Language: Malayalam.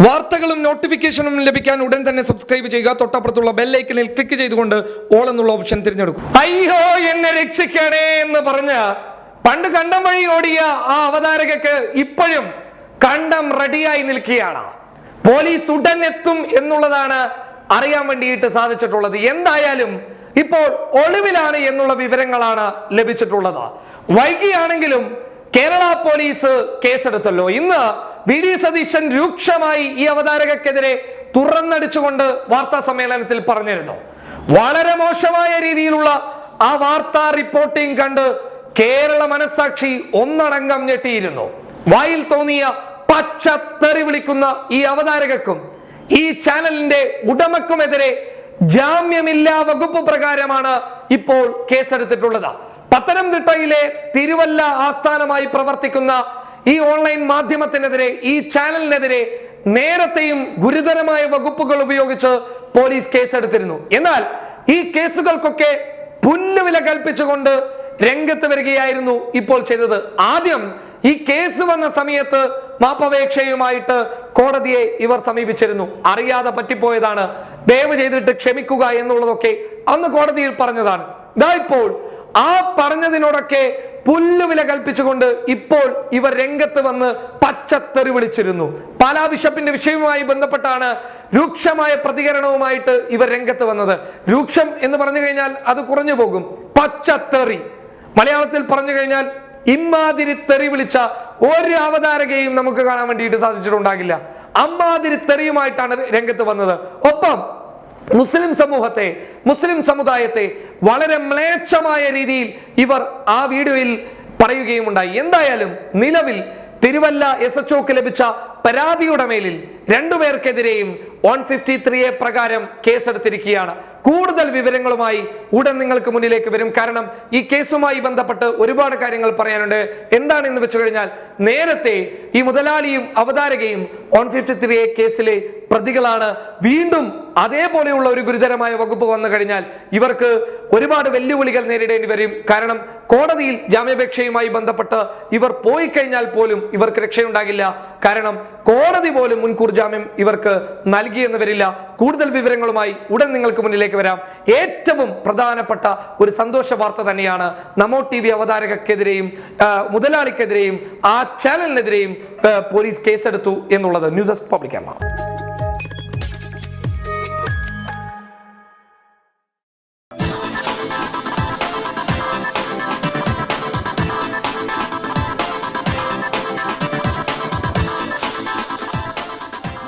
വാർത്തകളും നോട്ടിഫിക്കേഷനും ലഭിക്കാൻ ഉടൻ തന്നെ സബ്സ്ക്രൈബ് ചെയ്യുക. തൊട്ടപ്പുറത്തുള്ള ബെല്ലൈക്കനിൽ ക്ലിക്ക് ചെയ്തുകൊണ്ട് ഓൾ എന്നുള്ള ഓപ്ഷൻ തിരഞ്ഞെടുക്കും. അയ്യോ എന്നെ രക്ഷിക്കണേ എന്ന് പറഞ്ഞ് പണ്ട് കണ്ടം വഴി ഓടിയ ആ അവതാരകക്ക് ഇപ്പോഴും കണ്ടം റെഡിയായി നിൽക്കുകയാണ്. പോലീസ് ഉടൻ എത്തും എന്നുള്ളതാണ് അറിയാൻ വേണ്ടിയിട്ട് സാധിച്ചിട്ടുള്ളത്. എന്തായാലും ഇപ്പോൾ ഒളിവിലാണ് എന്നുള്ള വിവരങ്ങളാണ് ലഭിച്ചിട്ടുള്ളത്. വൈകിയാണെങ്കിലും കേരള പോലീസ് കേസെടുത്തല്ലോ. ഇന്ന് വി.ഡി. സതീശൻ രൂക്ഷമായി ഈ അവതാരകക്കെതിരെ തുറന്നടിച്ചുകൊണ്ട് വാർത്താ സമ്മേളനത്തിൽ പറഞ്ഞിരുന്നു. വളരെ മോശമായ രീതിയിലുള്ള ആ വാർത്താ റിപ്പോർട്ടിംഗ് കണ്ട് കേരള മനസ്സാക്ഷി ഒന്നടങ്കം ഞെട്ടിയിരുന്നു. വായിൽ തോന്നിയ പച്ചത്തെറി വിളിക്കുന്ന ഈ അവതാരകക്കും ഈ ചാനലിന്റെ ഉടമക്കുമെതിരെ ജാമ്യമില്ലാ വകുപ്പ് പ്രകാരമാണ് ഇപ്പോൾ കേസെടുത്തിട്ടുള്ളത്. പത്തനംതിട്ടയിലെ തിരുവല്ല ആസ്ഥാനമായി പ്രവർത്തിക്കുന്ന ഈ ഓൺലൈൻ മാധ്യമത്തിനെതിരെ, ഈ ചാനലിനെതിരെ നേരത്തെയും ഗുരുതരമായ വകുപ്പുകൾ ഉപയോഗിച്ച് പോലീസ് കേസെടുത്തിരുന്നു. എന്നാൽ ഈ കേസുകൾക്കൊക്കെ പുല്ലുവില കൽപ്പിച്ചുകൊണ്ട് രംഗത്ത് വരികയായിരുന്നു ഇപ്പോൾ ചെയ്തത്. ആദ്യം ഈ കേസ് വന്ന സമയത്ത് മാപ്പപേക്ഷയുമായിട്ട് കോടതിയെ ഇവർ സമീപിച്ചിരുന്നു. അറിയാതെ പറ്റിപ്പോയതാണ്, ദയവ് ചെയ്തിട്ട് ക്ഷമിക്കുക എന്നുള്ളതൊക്കെ അന്ന് കോടതിയിൽ പറഞ്ഞതാണ്. ഇതാ ഇപ്പോൾ ആ പറഞ്ഞതിനോടൊക്കെ പുല്ലുവില കൽപ്പിച്ചുകൊണ്ട് ഇപ്പോൾ ഇവർ രംഗത്ത് വന്ന് പച്ചത്തെറി വിളിച്ചിരുന്നു. പാലാ ബിഷപ്പിന്റെ വിഷയവുമായി ബന്ധപ്പെട്ടാണ് രൂക്ഷമായ പ്രതികരണവുമായിട്ട് ഇവർ രംഗത്ത് വന്നത്. രൂക്ഷം എന്ന് പറഞ്ഞു കഴിഞ്ഞാൽ അത് കുറഞ്ഞു പോകും. പച്ചത്തെറി മലയാളത്തിൽ പറഞ്ഞു കഴിഞ്ഞാൽ ഇമ്മാതിരി തെറി വിളിച്ച ഒരു അവതാരകയും നമുക്ക് കാണാൻ വേണ്ടിയിട്ട് സാധിച്ചിട്ടുണ്ടാകില്ല. അമ്മാതിരി തെറിയുമായിട്ടാണ് രംഗത്ത് വന്നത്. ഒപ്പം മുസ്ലിം സമൂഹത്തെ, മുസ്ലിം സമുദായത്തെ വളരെ മ്ലേച്ഛമായ രീതിയിൽ ഇവർ ആ വീഡിയോയിൽ പറയുകയും ഉണ്ടായി. എന്തായാലും നിലവിൽ തിരുവല്ല SHOക്ക് ലഭിച്ച പരാതിയുടെ മേലിൽ രണ്ടുപേർക്കെതിരെയും 153A പ്രകാരം കേസെടുത്തിരിക്കുകയാണ്. കൂടുതൽ വിവരങ്ങളുമായി ഉടൻ നിങ്ങൾക്ക് മുന്നിലേക്ക് വരും. കാരണം ഈ കേസുമായി ബന്ധപ്പെട്ട് ഒരുപാട് കാര്യങ്ങൾ പറയാനുണ്ട്. എന്താണെന്ന് വെച്ചു കഴിഞ്ഞാൽ, നേരത്തെ ഈ മുതലാളിയും അവതാരകയും 153A കേസിലെ പ്രതികളാണ്. വീണ്ടും അതേപോലെയുള്ള ഒരു ഗുരുതരമായ വകുപ്പ് വന്നു കഴിഞ്ഞാൽ ഇവർക്ക് ഒരുപാട് വെല്ലുവിളികൾ നേരിടേണ്ടി വരും. കാരണം കോടതിയിൽ ജാമ്യാപേക്ഷയുമായി ബന്ധപ്പെട്ട് ഇവർ പോയി കഴിഞ്ഞാൽ പോലും ഇവർക്ക് രക്ഷയുണ്ടാകില്ല. കാരണം കോടതി പോലും മുൻകൂർ ജാമ്യം ഇവർക്ക് നൽകിയെന്ന് വരില്ല. കൂടുതൽ വിവരങ്ങളുമായി ഉടൻ നിങ്ങൾക്ക് മുന്നിലേക്ക് വരാം. ഏറ്റവും പ്രധാനപ്പെട്ട ഒരു സന്തോഷ വാർത്ത തന്നെയാണ് നമോ TV അവതാരകക്കെതിരെയും മുതലാളിക്കെതിരെയും ആ ചാനലിനെതിരെയും പോലീസ് കേസെടുത്തു എന്നുള്ളത്. News desk public Kerala.